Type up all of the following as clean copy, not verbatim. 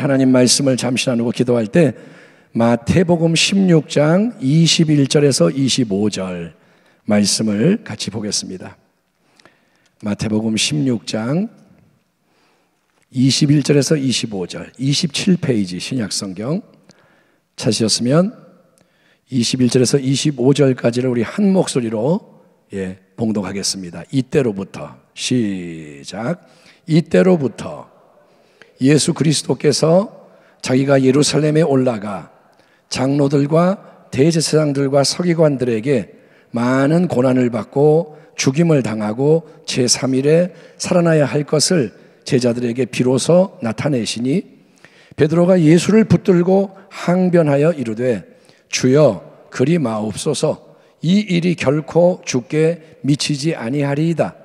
하나님 말씀을 잠시 나누고 기도할 때 마태복음 16장 21절에서 25절 말씀을 같이 보겠습니다. 마태복음 16장 21절에서 25절 27페이지 신약성경 찾으셨으면 21절에서 25절까지를 우리 한 목소리로 봉독하겠습니다. 이때로부터 시작. 이때로부터 예수 그리스도께서 자기가 예루살렘에 올라가 장로들과 대제사장들과 서기관들에게 많은 고난을 받고 죽임을 당하고 제3일에 살아나야 할 것을 제자들에게 비로소 나타내시니 베드로가 예수를 붙들고 항변하여 이르되 주여 그리 마옵소서 이 일이 결코 주께 미치지 아니하리이다.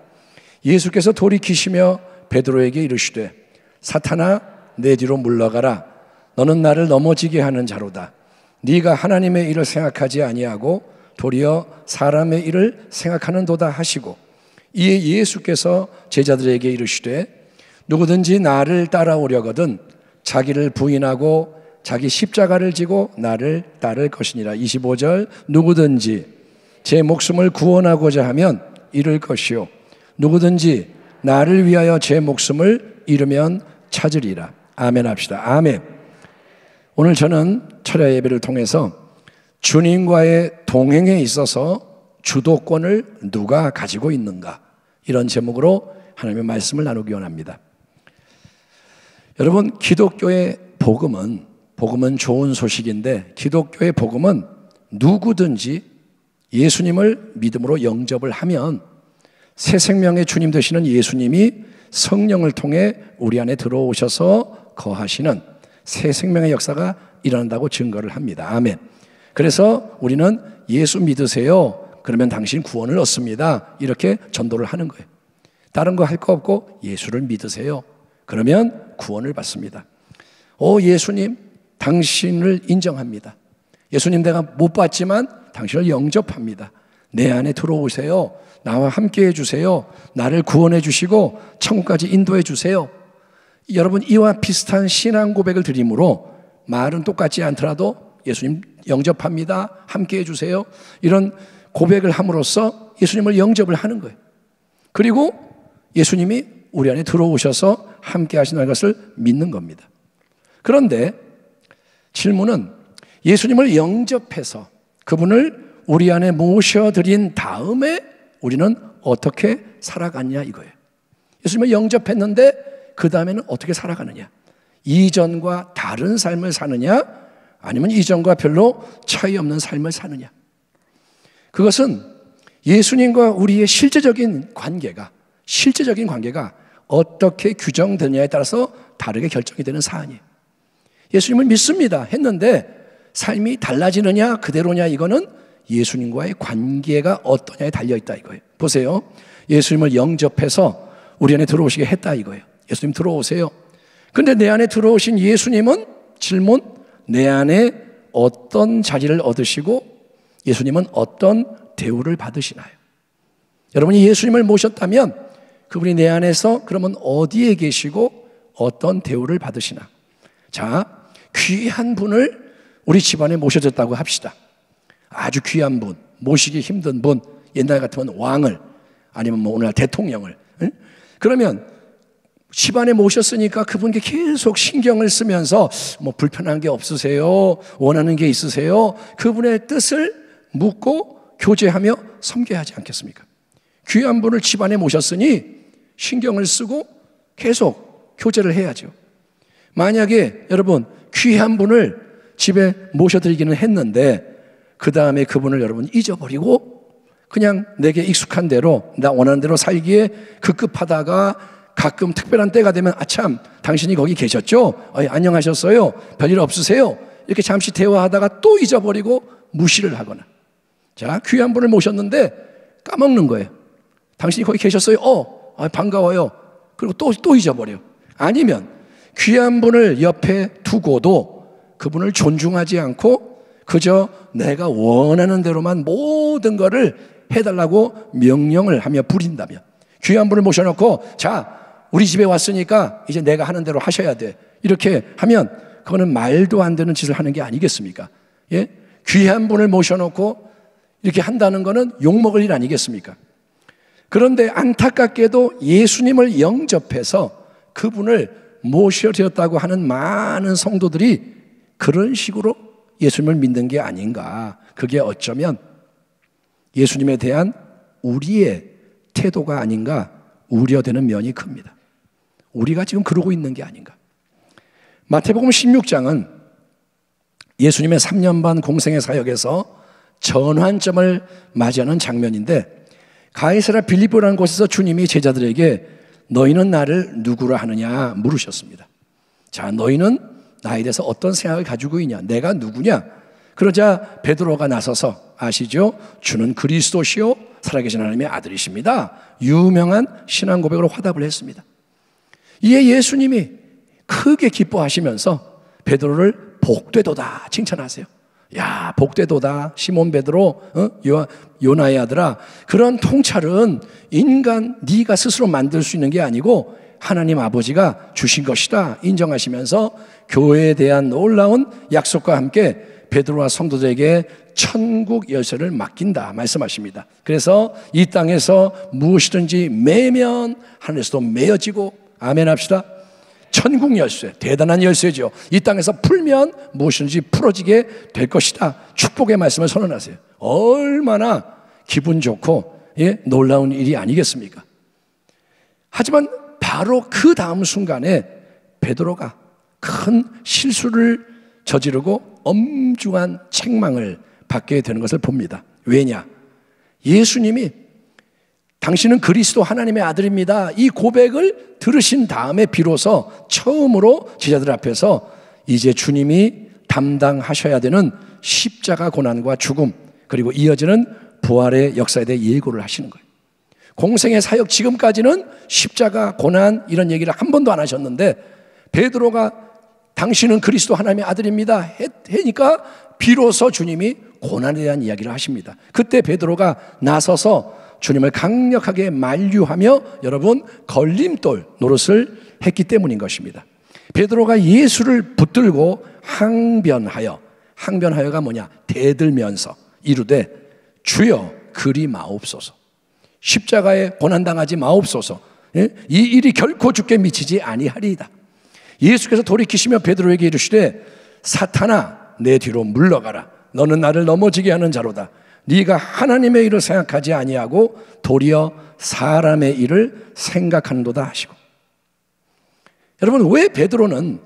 예수께서 돌이키시며 베드로에게 이르시되 사탄아 내 뒤로 물러가라. 너는 나를 넘어지게 하는 자로다. 네가 하나님의 일을 생각하지 아니하고 도리어 사람의 일을 생각하는도다 하시고 이에 예수께서 제자들에게 이르시되 누구든지 나를 따라오려거든 자기를 부인하고 자기 십자가를 지고 나를 따를 것이니라. 25절 누구든지 제 목숨을 구원하고자 하면 잃을 것이요 누구든지 나를 위하여 제 목숨을 잃으면 찾으리라. 아멘 합시다. 아멘. 오늘 저는 철야 예배를 통해서 주님과의 동행에 있어서 주도권을 누가 가지고 있는가 이런 제목으로 하나님의 말씀을 나누기 원합니다. 여러분 기독교의 복음은 좋은 소식인데 기독교의 복음은 누구든지 예수님을 믿음으로 영접을 하면 새 생명의 주님 되시는 예수님이 성령을 통해 우리 안에 들어오셔서 거하시는 새 생명의 역사가 일어난다고 증거를 합니다. 아멘. 그래서 우리는 예수 믿으세요. 그러면 당신 구원을 얻습니다. 이렇게 전도를 하는 거예요. 다른 거 할 거 없고 예수를 믿으세요. 그러면 구원을 받습니다. 오 예수님 당신을 인정합니다. 예수님 내가 못 봤지만 당신을 영접합니다. 내 안에 들어오세요. 나와 함께 해주세요. 나를 구원해 주시고 천국까지 인도해 주세요. 여러분 이와 비슷한 신앙 고백을 드림으로 말은 똑같지 않더라도 예수님 영접합니다. 함께 해주세요. 이런 고백을 함으로써 예수님을 영접을 하는 거예요. 그리고 예수님이 우리 안에 들어오셔서 함께 하시는 것을 믿는 겁니다. 그런데 질문은 예수님을 영접해서 그분을 우리 안에 모셔드린 다음에 우리는 어떻게 살아갔냐 이거예요. 예수님을 영접했는데 그 다음에는 어떻게 살아가느냐. 이전과 다른 삶을 사느냐 아니면 이전과 별로 차이 없는 삶을 사느냐. 그것은 예수님과 우리의 실제적인 관계가 어떻게 규정되느냐에 따라서 다르게 결정이 되는 사안이에요. 예수님을 믿습니다 했는데 삶이 달라지느냐 그대로냐 이거는 예수님과의 관계가 어떠냐에 달려있다 이거예요. 보세요. 예수님을 영접해서 우리 안에 들어오시게 했다 이거예요. 예수님 들어오세요. 근데 내 안에 들어오신 예수님은 질문 내 안에 어떤 자리를 얻으시고 예수님은 어떤 대우를 받으시나요? 여러분이 예수님을 모셨다면 그분이 내 안에서 그러면 어디에 계시고 어떤 대우를 받으시나? 자, 귀한 분을 우리 집안에 모셔졌다고 합시다. 아주 귀한 분, 모시기 힘든 분, 옛날 같으면 왕을 아니면 뭐 오늘날 대통령을 그러면 집안에 모셨으니까 그분께 계속 신경을 쓰면서 뭐 불편한 게 없으세요? 원하는 게 있으세요? 그분의 뜻을 묻고 교제하며 섬겨야 하지 않겠습니까? 귀한 분을 집안에 모셨으니 신경을 쓰고 계속 교제를 해야죠. 만약에 여러분 귀한 분을 집에 모셔드리기는 했는데 그 다음에 그분을 여러분 잊어버리고 그냥 내게 익숙한 대로 나 원하는 대로 살기에 급급하다가 가끔 특별한 때가 되면 아참 당신이 거기 계셨죠? 안녕하셨어요? 별일 없으세요? 이렇게 잠시 대화하다가 또 잊어버리고 무시를 하거나 자 귀한 분을 모셨는데 까먹는 거예요. 당신이 거기 계셨어요? 반가워요. 그리고 또 잊어버려요. 아니면 귀한 분을 옆에 두고도 그분을 존중하지 않고 그저 내가 원하는 대로만 모든 것을 해달라고 명령을 하며 부린다면 귀한 분을 모셔놓고 자 우리 집에 왔으니까 이제 내가 하는 대로 하셔야 돼. 이렇게 하면 그거는 말도 안 되는 짓을 하는 게 아니겠습니까? 예? 귀한 분을 모셔놓고 이렇게 한다는 거는 욕먹을 일 아니겠습니까? 그런데 안타깝게도 예수님을 영접해서 그분을 모셔드렸다고 하는 많은 성도들이 그런 식으로 예수님을 믿는 게 아닌가. 그게 어쩌면 예수님에 대한 우리의 태도가 아닌가 우려되는 면이 큽니다. 우리가 지금 그러고 있는 게 아닌가. 마태복음 16장은 예수님의 3년 반 공생의 사역에서 전환점을 맞이하는 장면인데, 가이사랴 빌립보라는 곳에서 주님이 제자들에게 너희는 나를 누구라 하느냐 물으셨습니다. 자, 너희는 나에 대해서 어떤 생각을 가지고 있냐? 내가 누구냐? 그러자 베드로가 나서서 아시죠? 주는 그리스도시요 살아계신 하나님의 아들이십니다. 유명한 신앙 고백으로 화답을 했습니다. 이에 예수님이 크게 기뻐하시면서 베드로를 복되도다 칭찬하세요. 야, 복되도다 시몬 베드로, 요나의 아들아. 그런 통찰은 인간 네가 스스로 만들 수 있는 게 아니고 하나님 아버지가 주신 것이다 인정하시면서 교회에 대한 놀라운 약속과 함께 베드로와 성도들에게 천국 열쇠를 맡긴다 말씀하십니다. 그래서 이 땅에서 무엇이든지 매면 하늘에서도 매어지고, 아멘 합시다. 천국 열쇠, 대단한 열쇠죠. 이 땅에서 풀면 무엇이든지 풀어지게 될 것이다. 축복의 말씀을 선언하세요. 얼마나 기분 좋고 놀라운 일이 아니겠습니까? 하지만 바로 그 다음 순간에 베드로가 큰 실수를 저지르고 엄중한 책망을 받게 되는 것을 봅니다. 왜냐? 예수님이 당신은 그리스도 하나님의 아들입니다. 이 고백을 들으신 다음에 비로소 처음으로 제자들 앞에서 이제 주님이 담당하셔야 되는 십자가 고난과 죽음, 그리고 이어지는 부활의 역사에 대해 예고를 하시는 거예요. 공생의 사역 지금까지는 십자가 고난 이런 얘기를 한 번도 안 하셨는데, 베드로가 당신은 그리스도 하나님의 아들입니다 하니까 비로소 주님이 고난에 대한 이야기를 하십니다. 그때 베드로가 나서서 주님을 강력하게 만류하며 여러분 걸림돌 노릇을 했기 때문인 것입니다. 베드로가 예수를 붙들고 항변하여가 뭐냐? 대들면서 이르되 주여 그리 마옵소서. 십자가에 고난당하지 마옵소서. 이 일이 결코 주께 미치지 아니하리이다. 예수께서 돌이키시며 베드로에게 이르시되 사탄아 내 뒤로 물러가라. 너는 나를 넘어지게 하는 자로다. 네가 하나님의 일을 생각하지 아니하고 도리어 사람의 일을 생각하는도다 하시고. 여러분, 왜 베드로는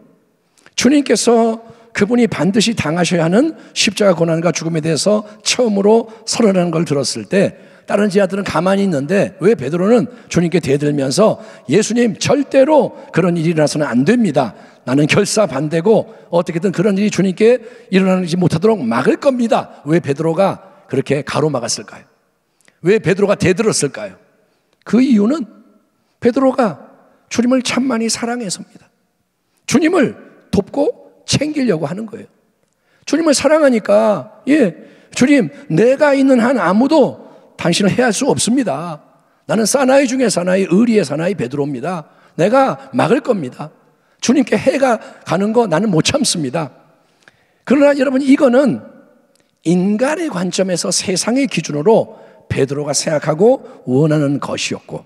주님께서 그분이 반드시 당하셔야 하는 십자가 고난과 죽음에 대해서 처음으로 선언하는 걸 들었을 때 다른 제자들은 가만히 있는데 왜 베드로는 주님께 대들면서 예수님 절대로 그런 일이 일어나서는 안 됩니다. 나는 결사 반대고 어떻게든 그런 일이 주님께 일어나지 못하도록 막을 겁니다. 왜 베드로가 그렇게 가로막았을까요? 왜 베드로가 대들었을까요? 그 이유는 베드로가 주님을 참 많이 사랑해서입니다. 주님을 돕고 챙기려고 하는 거예요. 주님을 사랑하니까 주님 내가 있는 한 아무도 당신을 해할 수 없습니다. 나는 사나이 중에 사나이, 의리의 사나이 베드로입니다. 내가 막을 겁니다. 주님께 해가 가는 거 나는 못 참습니다. 그러나 여러분, 이거는 인간의 관점에서 세상의 기준으로 베드로가 생각하고 원하는 것이었고,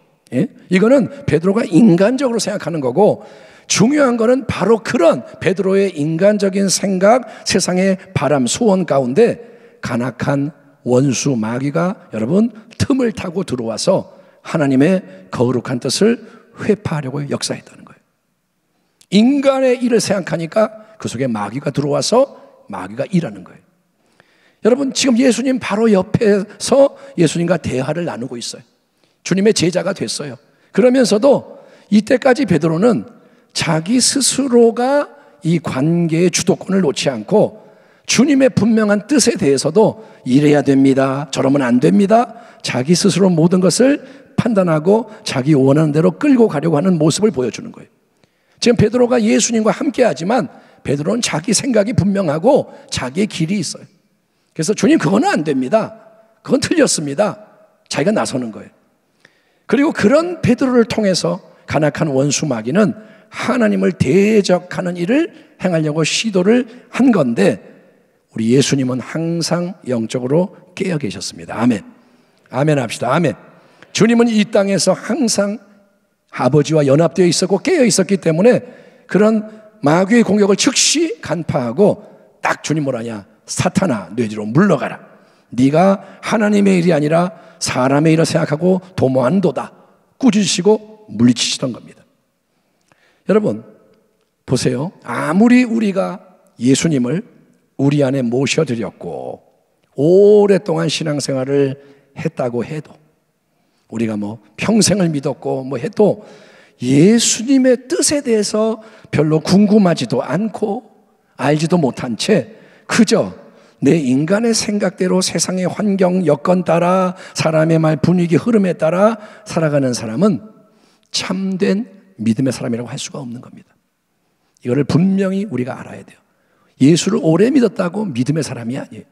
이거는 베드로가 인간적으로 생각하는 거고, 중요한 거는 바로 그런 베드로의 인간적인 생각, 세상의 바람, 소원 가운데 간악한 원수 마귀가 여러분 틈을 타고 들어와서 하나님의 거룩한 뜻을 회파하려고 역사했다는 거예요. 인간의 일을 생각하니까 그 속에 마귀가 들어와서 마귀가 일하는 거예요. 여러분, 지금 예수님 바로 옆에서 예수님과 대화를 나누고 있어요. 주님의 제자가 됐어요. 그러면서도 이때까지 베드로는 자기 스스로가 이 관계의 주도권을 놓지 않고 주님의 분명한 뜻에 대해서도 이래야 됩니다, 저러면 안 됩니다, 자기 스스로 모든 것을 판단하고 자기 원하는 대로 끌고 가려고 하는 모습을 보여주는 거예요. 지금 베드로가 예수님과 함께 하지만 베드로는 자기 생각이 분명하고 자기의 길이 있어요. 그래서 주님 그거는 안 됩니다, 그건 틀렸습니다, 자기가 나서는 거예요. 그리고 그런 베드로를 통해서 간악한 원수 마귀는 하나님을 대적하는 일을 행하려고 시도를 한 건데 우리 예수님은 항상 영적으로 깨어 계셨습니다. 아멘. 아멘 합시다. 아멘. 주님은 이 땅에서 항상 아버지와 연합되어 있었고 깨어 있었기 때문에 그런 마귀의 공격을 즉시 간파하고 딱 주님 뭐라냐? 사탄아, 내 뒤로 물러가라. 네가 하나님의 일이 아니라 사람의 일을 생각하고 도모한도다. 꾸짖으시고 물리치시던 겁니다. 여러분 보세요. 아무리 우리가 예수님을 우리 안에 모셔드렸고 오랫동안 신앙생활을 했다고 해도 우리가 뭐 평생을 믿었고 뭐 해도 예수님의 뜻에 대해서 별로 궁금하지도 않고 알지도 못한 채 그저 내 인간의 생각대로 세상의 환경 여건 따라 사람의 말 분위기 흐름에 따라 살아가는 사람은 참된 믿음의 사람이라고 할 수가 없는 겁니다. 이거를 분명히 우리가 알아야 돼요. 예수를 오래 믿었다고 믿음의 사람이 아니에요.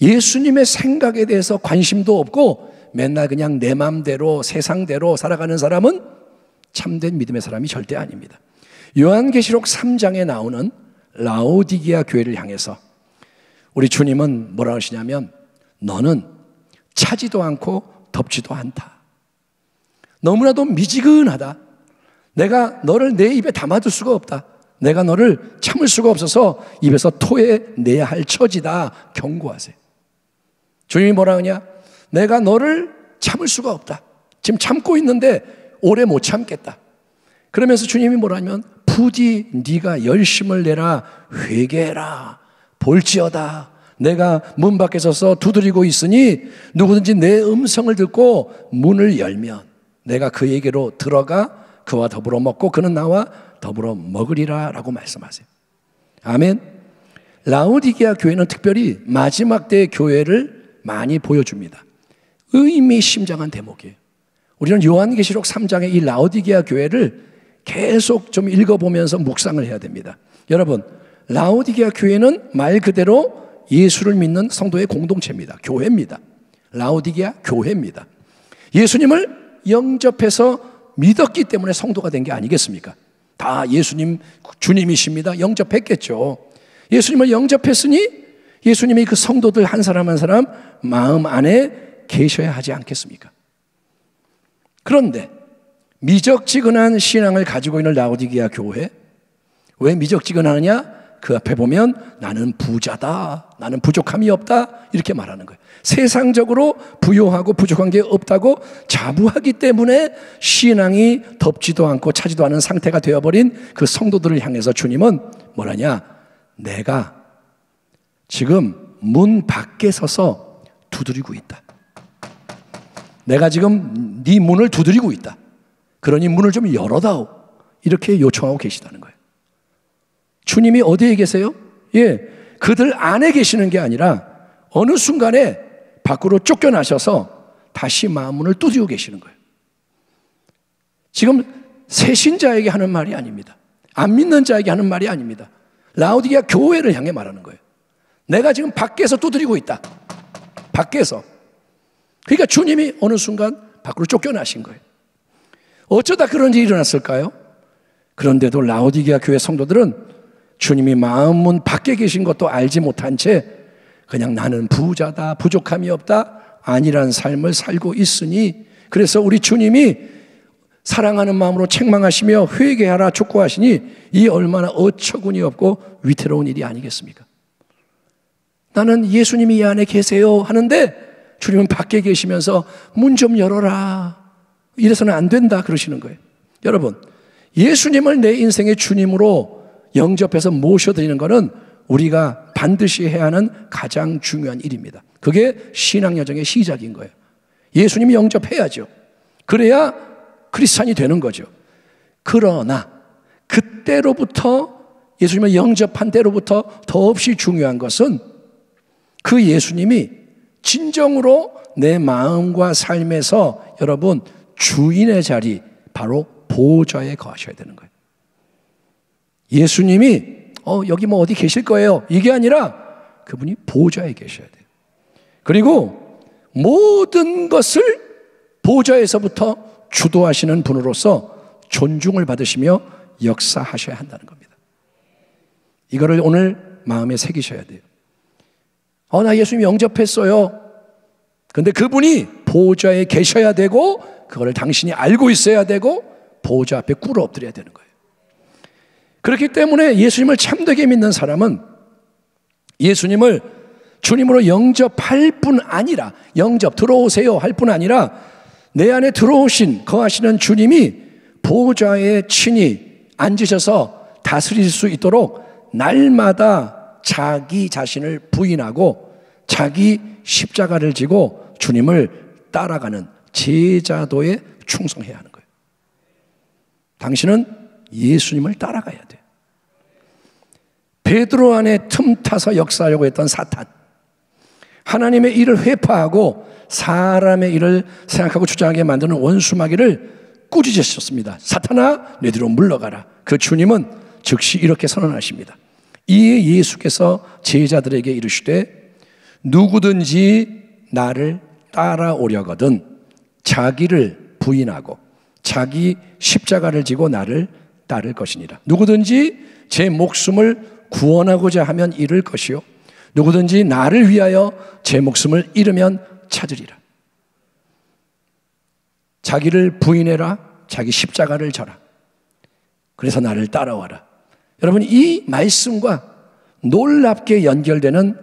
예수님의 생각에 대해서 관심도 없고 맨날 그냥 내 마음대로 세상대로 살아가는 사람은 참된 믿음의 사람이 절대 아닙니다. 요한계시록 3장에 나오는 라오디게아 교회를 향해서 우리 주님은 뭐라 하시냐면 너는 차지도 않고 덥지도 않다. 너무나도 미지근하다. 내가 너를 내 입에 담아둘 수가 없다. 내가 너를 참을 수가 없어서 입에서 토해내야 할 처지다. 경고하세요. 주님이 뭐라 하냐? 내가 너를 참을 수가 없다. 지금 참고 있는데 오래 못 참겠다. 그러면서 주님이 뭐라 하면 부디 네가 열심을 내라 회개해라 볼지어다. 내가 문 밖에 서서 두드리고 있으니 누구든지 내 음성을 듣고 문을 열면 내가 그에게로 들어가 그와 더불어 먹고 그는 나와 더불어 먹으리라 라고 말씀하세요. 아멘. 라오디게아 교회는 특별히 마지막 때의 교회를 많이 보여줍니다. 의미심장한 대목이에요. 우리는 요한계시록 3장의 이 라오디게아 교회를 계속 좀 읽어보면서 묵상을 해야 됩니다. 여러분, 라오디게아 교회는 말 그대로 예수를 믿는 성도의 공동체입니다. 교회입니다. 라오디게아 교회입니다. 예수님을 영접해서 믿었기 때문에 성도가 된 게 아니겠습니까? 다 예수님 주님이십니다. 영접했겠죠. 예수님을 영접했으니 예수님이 그 성도들 한 사람 한 사람 마음 안에 계셔야 하지 않겠습니까? 그런데 미적지근한 신앙을 가지고 있는 라오디게아 교회, 왜 미적지근하느냐? 그 앞에 보면 나는 부자다, 나는 부족함이 없다 이렇게 말하는 거예요. 세상적으로 부요하고 부족한 게 없다고 자부하기 때문에 신앙이 덥지도 않고 차지도 않은 상태가 되어버린 그 성도들을 향해서 주님은 뭐라냐? 내가 지금 문 밖에 서서 두드리고 있다. 내가 지금 네 문을 두드리고 있다. 그러니 문을 좀 열어다오. 이렇게 요청하고 계시다는 거예요. 주님이 어디에 계세요? 예, 그들 안에 계시는 게 아니라 어느 순간에 밖으로 쫓겨나셔서 다시 마음문을 두드리고 계시는 거예요. 지금 새신자에게 하는 말이 아닙니다. 안 믿는 자에게 하는 말이 아닙니다. 라오디게아 교회를 향해 말하는 거예요. 내가 지금 밖에서 두드리고 있다. 밖에서. 그러니까 주님이 어느 순간 밖으로 쫓겨나신 거예요. 어쩌다 그런 일이 일어났을까요? 그런데도 라오디게아 교회 성도들은 주님이 마음문 밖에 계신 것도 알지 못한 채 그냥 나는 부자다, 부족함이 없다, 아니란 삶을 살고 있으니 그래서 우리 주님이 사랑하는 마음으로 책망하시며 회개하라 촉구하시니 이 얼마나 어처구니 없고 위태로운 일이 아니겠습니까? 나는 예수님이 이 안에 계세요 하는데 주님은 밖에 계시면서 문 좀 열어라. 이래서는 안 된다 그러시는 거예요. 여러분, 예수님을 내 인생의 주님으로 영접해서 모셔드리는 것은 우리가 반드시 해야 하는 가장 중요한 일입니다. 그게 신앙여정의 시작인 거예요. 예수님이 영접해야죠. 그래야 크리스찬이 되는 거죠. 그러나 그때로부터 예수님을 영접한 때로부터 더없이 중요한 것은 그 예수님이 진정으로 내 마음과 삶에서 여러분 주인의 자리 바로 보좌에 거하셔야 되는 거예요. 예수님이 여기 뭐 어디 계실 거예요 이게 아니라 그분이 보좌에 계셔야 돼요. 그리고 모든 것을 보좌에서부터 주도하시는 분으로서 존중을 받으시며 역사하셔야 한다는 겁니다. 이거를 오늘 마음에 새기셔야 돼요. 나 예수님 영접했어요. 근데 그분이 보좌에 계셔야 되고 그걸 당신이 알고 있어야 되고 보좌 앞에 꿇어 엎드려야 되는 거예요. 그렇기 때문에 예수님을 참되게 믿는 사람은 예수님을 주님으로 영접할 뿐 아니라, 영접 들어오세요 할 뿐 아니라 내 안에 들어오신 거하시는 주님이 보좌에 친히 앉으셔서 다스릴 수 있도록 날마다 자기 자신을 부인하고 자기 십자가를 지고 주님을 따라가는 제자도에 충성해야 하는 거예요. 당신은 예수님을 따라가야 돼요. 베드로 안에 틈타서 역사하려고 했던 사탄, 하나님의 일을 회파하고 사람의 일을 생각하고 주장하게 만드는 원수마귀를 꾸짖으셨습니다. 사탄아, 내 뒤로 물러가라. 그 주님은 즉시 이렇게 선언하십니다. 이에 예수께서 제자들에게 이르시되 누구든지 나를 따라오려거든 자기를 부인하고 자기 십자가를 지고 나를 따를 것이니라. 누구든지 제 목숨을 구원하고자 하면 잃을 것이요 누구든지 나를 위하여 제 목숨을 잃으면 찾으리라. 자기를 부인해라. 자기 십자가를 져라. 그래서 나를 따라와라. 여러분, 이 말씀과 놀랍게 연결되는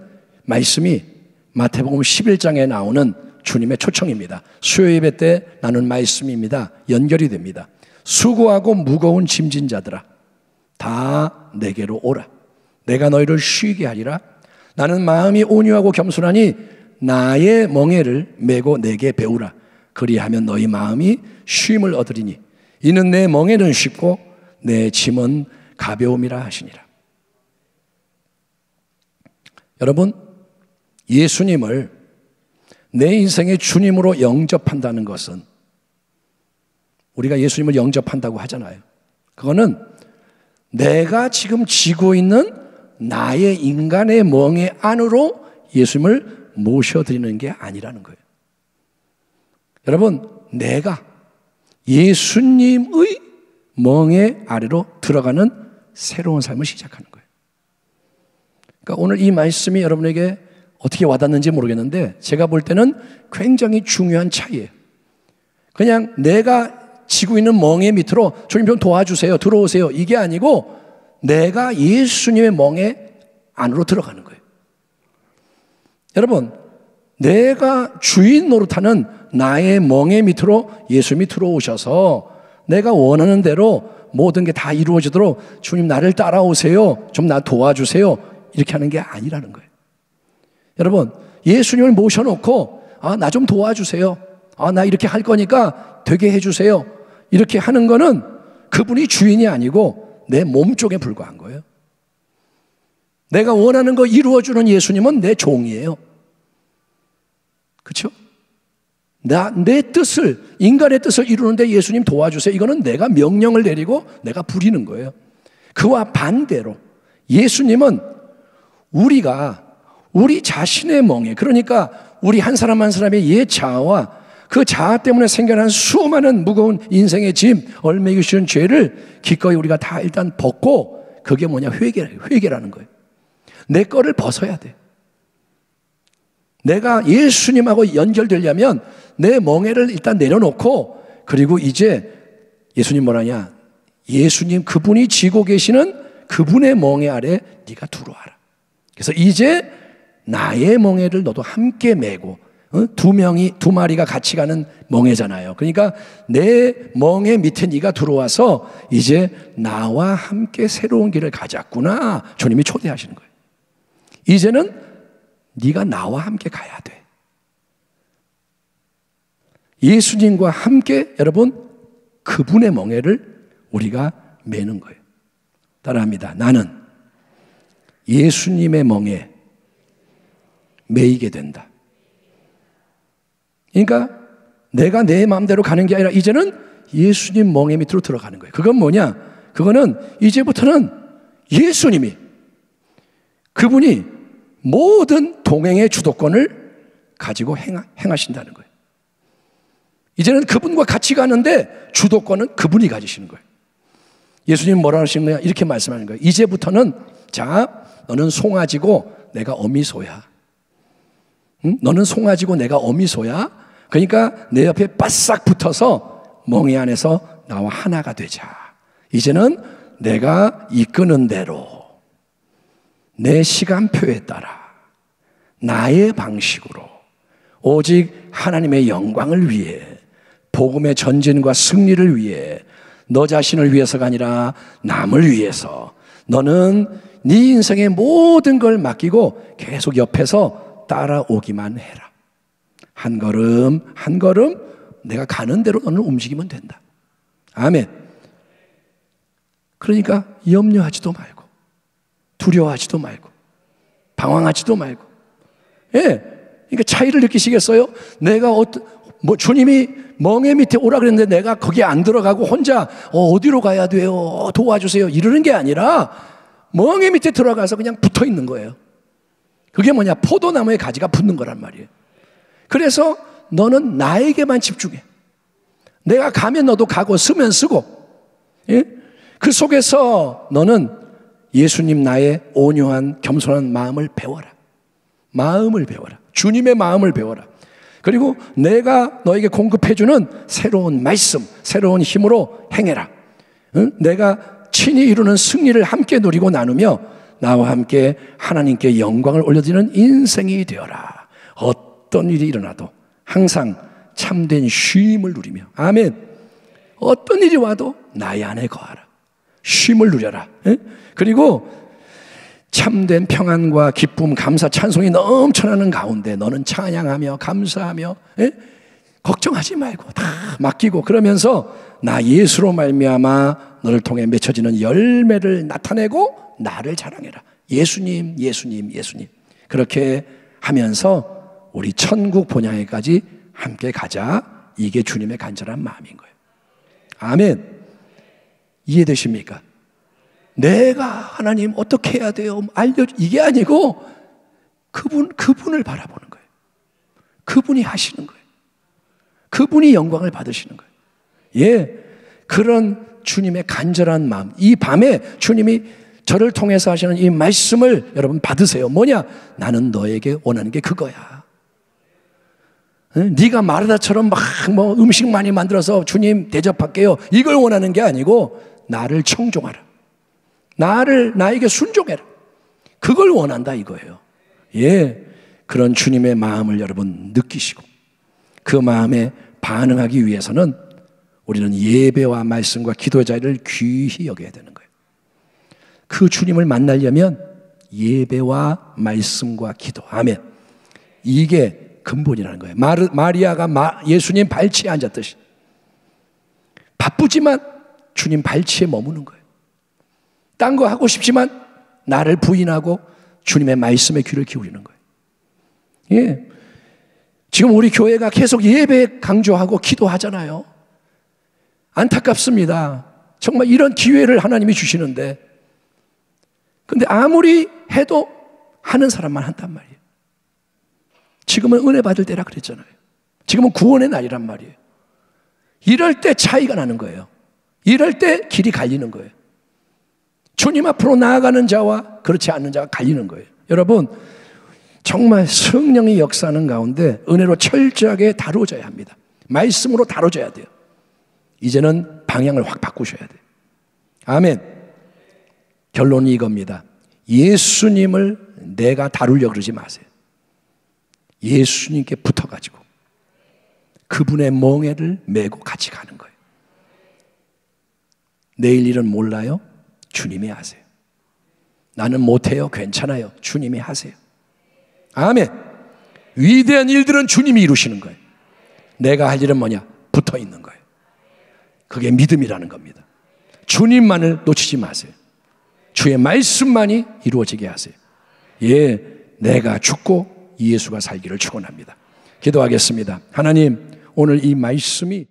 말씀이 마태복음 11장에 나오는 주님의 초청입니다. 수요예배 때 나눈 말씀입니다. 연결이 됩니다. 수고하고 무거운 짐진 자들아 다 내게로 오라. 내가 너희를 쉬게 하리라. 나는 마음이 온유하고 겸손하니 나의 멍에를 메고 내게 배우라. 그리하면 너희 마음이 쉼을 얻으리니 이는 내 멍에는 쉽고 내 짐은 가벼움이라 하시니라. 여러분, 예수님을 내 인생의 주님으로 영접한다는 것은, 우리가 예수님을 영접한다고 하잖아요. 그거는 내가 지금 지고 있는 나의 인간의 멍에 안으로 예수님을 모셔드리는 게 아니라는 거예요. 여러분, 내가 예수님의 멍에 아래로 들어가는 새로운 삶을 시작하는 거예요. 그러니까 오늘 이 말씀이 여러분에게 어떻게 와닿는지 모르겠는데 제가 볼 때는 굉장히 중요한 차이예요. 그냥 내가 지고 있는 멍에 밑으로 주님 좀 도와주세요, 들어오세요, 이게 아니고 내가 예수님의 멍에 안으로 들어가는 거예요. 여러분, 내가 주인 노릇하는 나의 멍에 밑으로 예수님이 들어오셔서 내가 원하는 대로 모든 게 다 이루어지도록 주님 나를 따라오세요, 좀 나 도와주세요, 이렇게 하는 게 아니라는 거예요. 여러분, 예수님을 모셔놓고 나 좀 도와주세요, 나 이렇게 할 거니까 되게 해주세요, 이렇게 하는 거는 그분이 주인이 아니고 내 몸 쪽에 불과한 거예요. 내가 원하는 거 이루어주는 예수님은 내 종이에요. 그렇죠? 내 뜻을, 인간의 뜻을 이루는데 예수님 도와주세요, 이거는 내가 명령을 내리고 내가 부리는 거예요. 그와 반대로 예수님은 우리 자신의 멍에, 그러니까 우리 한 사람 한 사람의 옛 자아와 그 자아 때문에 생겨난 수많은 무거운 인생의 짐, 얼매기 쉬운 죄를 기꺼이 우리가 다 일단 벗고, 그게 뭐냐? 회개라는 거예요. 내 거를 벗어야 돼. 내가 예수님하고 연결되려면 내 멍에를 일단 내려놓고, 그리고 이제 예수님 뭐라냐? 예수님 그분이 지고 계시는 그분의 멍에 아래 네가 들어와라. 그래서 이제 나의 멍에를 너도 함께 메고, 두 마리가 같이 가는 멍에잖아요. 그러니까 내 멍에 밑에 네가 들어와서 이제 나와 함께 새로운 길을 가자꾸나, 주님이 초대하시는 거예요. 이제는 네가 나와 함께 가야 돼. 예수님과 함께 여러분 그분의 멍에를 우리가 매는 거예요. 따라합니다. 나는 예수님의 멍에 매이게 된다. 그러니까 내가 내 마음대로 가는 게 아니라 이제는 예수님 멍에 밑으로 들어가는 거예요. 그건 뭐냐? 그거는 이제부터는 예수님이, 그분이 모든 동행의 주도권을 가지고 행하신다는 거예요. 이제는 그분과 같이 가는데 주도권은 그분이 가지시는 거예요. 예수님 뭐라 하시는 거야? 이렇게 말씀하는 거예요. 이제부터는 자, 너는 송아지고 내가 어미소야. 응? 너는 송아지고 내가 어미소야. 그러니까 내 옆에 바싹 붙어서 멍에 안에서 나와 하나가 되자. 이제는 내가 이끄는 대로 내 시간표에 따라 나의 방식으로 오직 하나님의 영광을 위해 복음의 전진과 승리를 위해 너 자신을 위해서가 아니라 남을 위해서 너는 네 인생의 모든 걸 맡기고 계속 옆에서 따라오기만 해라. 한 걸음 한 걸음 내가 가는 대로 너는 움직이면 된다. 아멘. 그러니까 염려하지도 말고 두려워하지도 말고 방황하지도 말고, 예, 그러니까 차이를 느끼시겠어요? 내가 주님이 멍에 밑에 오라 그랬는데 내가 거기에 안 들어가고 혼자 어디로 가야 돼요? 도와주세요. 이러는 게 아니라 멍에 밑에 들어가서 그냥 붙어 있는 거예요. 그게 뭐냐? 포도나무에 가지가 붙는 거란 말이에요. 그래서 너는 나에게만 집중해. 내가 가면 너도 가고 쓰면 쓰고, 예? 그 속에서 너는 예수님 나의 온유한 겸손한 마음을 배워라. 마음을 배워라. 주님의 마음을 배워라. 그리고 내가 너에게 공급해주는 새로운 말씀, 새로운 힘으로 행해라. 응? 내가 친히 이루는 승리를 함께 누리고 나누며 나와 함께 하나님께 영광을 올려드리는 인생이 되어라. 어떤 일이 일어나도 항상 참된 쉼을 누리며, 아멘. 어떤 일이 와도 나의 안에 거하라. 쉼을 누려라. 응? 그리고 참된 평안과 기쁨, 감사, 찬송이 넘쳐나는 가운데 너는 찬양하며 감사하며, 예? 걱정하지 말고 다 맡기고 그러면서 나 예수로 말미암아 너를 통해 맺혀지는 열매를 나타내고 나를 자랑해라. 예수님, 예수님, 예수님. 그렇게 하면서 우리 천국 본향에까지 함께 가자. 이게 주님의 간절한 마음인 거예요. 아멘. 이해되십니까? 내가 하나님 어떻게 해야 돼요? 이게 아니고 그분을 바라보는 거예요. 그분이 하시는 거예요. 그분이 영광을 받으시는 거예요. 예, 그런 주님의 간절한 마음, 이 밤에 주님이 저를 통해서 하시는 이 말씀을 여러분 받으세요. 뭐냐? 나는 너에게 원하는 게 그거야. 네가 마르다처럼 막 음식 많이 만들어서 주님 대접할게요, 이걸 원하는 게 아니고 나를 청종하라. 나에게 순종해라. 그걸 원한다 이거예요. 예, 그런 주님의 마음을 여러분 느끼시고 그 마음에 반응하기 위해서는 우리는 예배와 말씀과 기도의 자리를 귀히 여겨야 되는 거예요. 그 주님을 만나려면 예배와 말씀과 기도, 아멘. 이게 근본이라는 거예요. 마리아가 예수님 발치에 앉았듯이 바쁘지만 주님 발치에 머무는 거예요. 딴 거 하고 싶지만 나를 부인하고 주님의 말씀에 귀를 기울이는 거예요. 예. 지금 우리 교회가 계속 예배 강조하고 기도하잖아요. 안타깝습니다. 정말 이런 기회를 하나님이 주시는데, 근데 아무리 해도 하는 사람만 한단 말이에요. 지금은 은혜 받을 때라 그랬잖아요. 지금은 구원의 날이란 말이에요. 이럴 때 차이가 나는 거예요. 이럴 때 길이 갈리는 거예요. 주님 앞으로 나아가는 자와 그렇지 않는 자가 갈리는 거예요. 여러분, 정말 성령의 역사하는 가운데 은혜로 철저하게 다뤄져야 합니다. 말씀으로 다뤄져야 돼요. 이제는 방향을 확 바꾸셔야 돼요. 아멘. 결론이 이겁니다. 예수님을 내가 다루려고 그러지 마세요. 예수님께 붙어가지고 그분의 멍에를 메고 같이 가는 거예요. 내일 일은 몰라요? 주님이 하세요. 나는 못해요. 괜찮아요. 주님이 하세요. 아멘. 위대한 일들은 주님이 이루시는 거예요. 내가 할 일은 뭐냐? 붙어 있는 거예요. 그게 믿음이라는 겁니다. 주님만을 놓치지 마세요. 주의 말씀만이 이루어지게 하세요. 예, 내가 죽고 예수가 살기를 축원합니다. 기도하겠습니다. 하나님, 오늘 이 말씀이